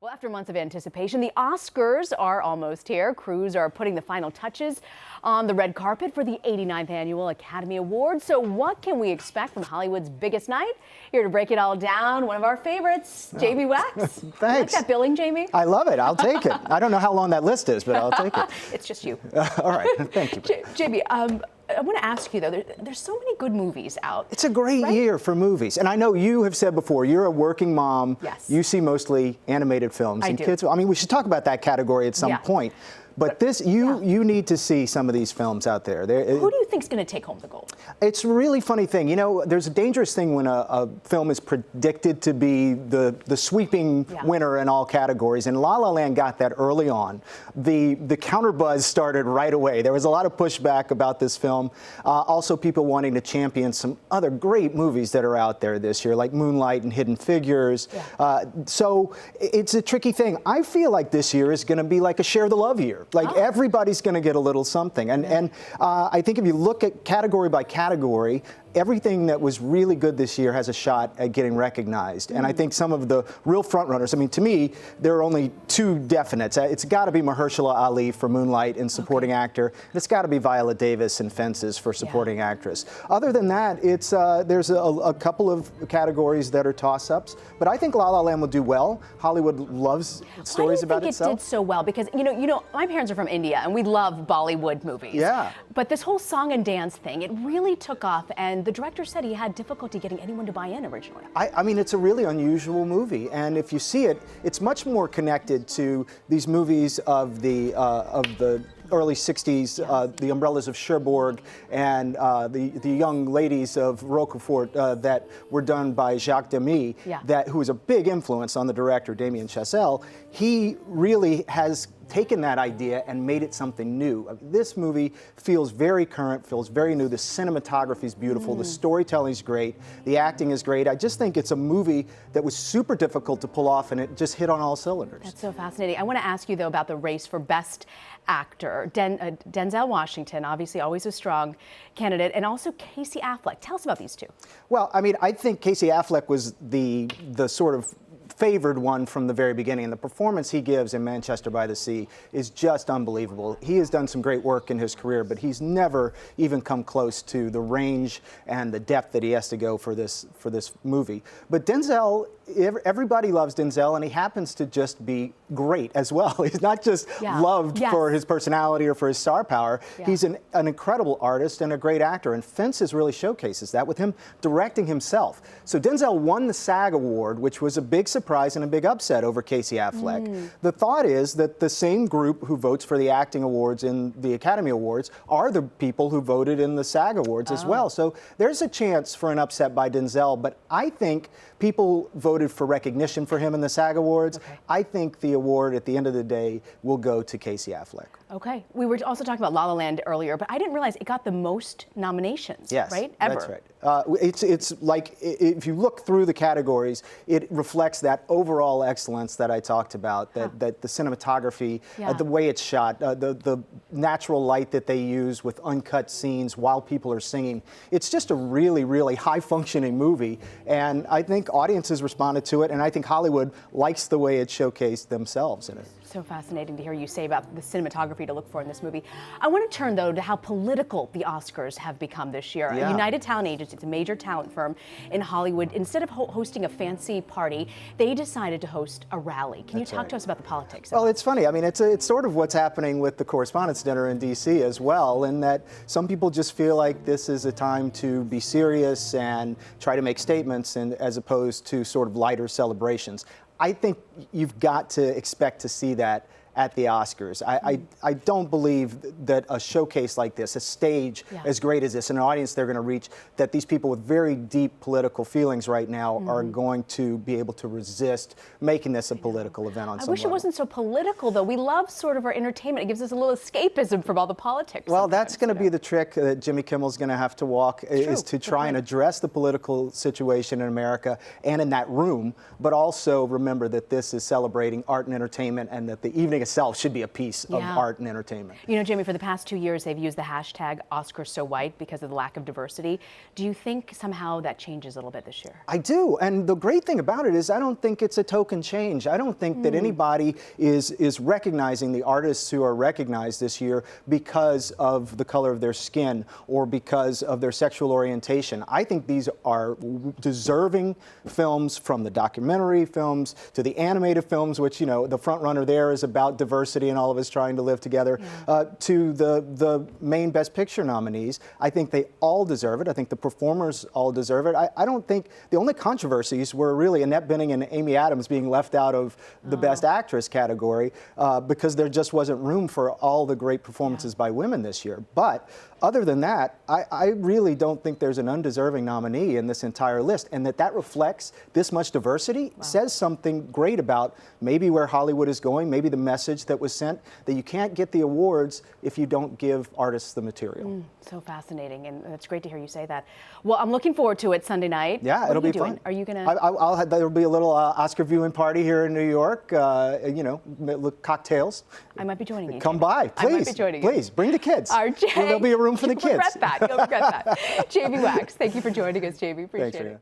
Well, after months of anticipation, the Oscars are almost here. Crews are putting the final touches on the red carpet for the 89th Annual Academy Awards. So what can we expect from Hollywood's biggest night? Here to break it all down, one of our favorites, Jamie Wax. Thanks. You like that billing, Jamie? I love it. I'll take it. I don't know how long that list is, but I'll take it. It's just you. All right. Thank you. Jamie, I want to ask you, though, there's so many good movies out. It's a great year for movies. And I know you have said before, you're a working mom. Yes. You see mostly animated films. I and do. Kids. I mean, we should talk about that category at some point. But this, you need to see some of these films out there. Who do you think's going to take home the gold? It's a really funny thing. You know, there's a dangerous thing when a film is predicted to be the sweeping winner in all categories. And La La Land got that early on. The counter buzz started right away. There was a lot of pushback about this film. Also, people wanting to champion some other great movies that are out there this year, like Moonlight and Hidden Figures. So it's a tricky thing. I feel like this year is going to be like a Share the Love year. Like everybody's going to get a little something. And I think if you look at category by category, everything that was really good this year has a shot at getting recognized. And I think some of the real front runners, I mean, to me, there are only two definites. It's got to be Mahershala Ali for Moonlight and supporting actor. And it's got to be Viola Davis in Fences for supporting actress. Other than that, it's there's a couple of categories that are toss-ups. But I think La La Land will do well. Hollywood loves stories about itself. Why do you think it did so well? Because, you know, my parents are from India, and we love Bollywood movies. Yeah. But this whole song and dance thing, it really took off, and the director said he had difficulty getting anyone to buy in originally. I mean, it's a really unusual movie, and if you see it, it's much more connected to these movies of the early 60s, The Umbrellas of Cherbourg, and the young ladies of Roquefort that were done by Jacques Demy, who was a big influence on the director, Damien Chazelle. He really has taken that idea and made it something new. This movie feels very current, feels very new. The cinematography is beautiful, the storytelling is great, the acting is great. I just think it's a movie that was super difficult to pull off, and it just hit on all cylinders. That's so fascinating. I want to ask you, though, about the race for Best Actor. Denzel Washington, obviously always a strong candidate, and also Casey Affleck. Tell us about these two. Well, I mean, I think Casey Affleck was the sort of favored one from the very beginning, and the performance he gives in Manchester by the Sea is just unbelievable. He has done some great work in his career, but he's never even come close to the range and the depth that he has to go for this movie. But Denzel, everybody loves Denzel, and he happens to just be great as well. He's not just loved for his personality or for his star power. He's an incredible artist and a great actor, and Fences really showcases that with him directing himself. So Denzel won the SAG Award, which was a big surprise and a big upset over Casey Affleck. The thought is that the same group who votes for the acting awards in the Academy Awards are the people who voted in the SAG Awards as well. So there's a chance for an upset by Denzel, but I think people voted for recognition for him in the SAG Awards. I think the award at the end of the day will go to Casey Affleck. Okay. We were also talking about La La Land earlier, but I didn't realize it got the most nominations, right? Ever. That's right. It's like, if you look through the categories, it reflects that overall excellence that I talked about, that the cinematography, the way it's shot, the natural light that they use with uncut scenes while people are singing. It's just a really, really high-functioning movie, and I think audiences responded to it, and I think Hollywood likes the way it showcased themselves in it. So fascinating to hear you say about the cinematography to look for in this movie. I want to turn, though, to how political the Oscars have become this year. United Talent Agency, it's a major talent firm in Hollywood. Instead of hosting a fancy party, they decided to host a rally. Can you talk to us about the politics? Well, it's funny. I mean, it's sort of what's happening with the Correspondents' Dinner in D.C. as well, in that some people just feel like this is a time to be serious and try to make statements, and as opposed to sort of lighter celebrations. I think you've got to expect to see that at the Oscars. I don't believe that a showcase like this, a stage as great as this, and an audience they're going to reach, that these people with very deep political feelings right now are going to be able to resist making this a political event on some level. I wish it wasn't so political, though. We love sort of our entertainment. It gives us a little escapism from all the politics. Well, that's going to be the trick that Jimmy Kimmel's going to have to walk, is to try and address the political situation in America and in that room, but also remember that this is celebrating art and entertainment, and that the evening itself should be a piece of art and entertainment. You know, Jamie, for the past 2 years, they've used the hashtag #OscarsSoWhite because of the lack of diversity. Do you think somehow that changes a little bit this year? I do, and the great thing about it is I don't think it's a token change. I don't think that anybody is recognizing the artists who are recognized this year because of the color of their skin or because of their sexual orientation. I think these are deserving films, from the documentary films to the animated films, which, you know, the front runner there is about diversity and all of us trying to live together, to the main Best Picture nominees. I think they all deserve it. I think the performers all deserve it. I don't think the only controversies were really Annette Bening and Amy Adams being left out of the Best Actress category because there just wasn't room for all the great performances by women this year. But other than that, I really don't think there's an undeserving nominee in this entire list, and that reflects this much diversity says something great about maybe where Hollywood is going, maybe the message that was sent, that you can't get the awards if you don't give artists the material. So fascinating, and it's great to hear you say that. Well, I'm looking forward to it Sunday night. Yeah, it'll be fun. Are you gonna? There'll be a little Oscar viewing party here in New York. You know, cocktails. I might be joining you. Come by, please. I might be joining you. Please bring the kids. RJ, There'll be a room for the kids. You'll regret that. You'll regret that. Jamie Wax, thank you for joining us, Jamie. Appreciate it.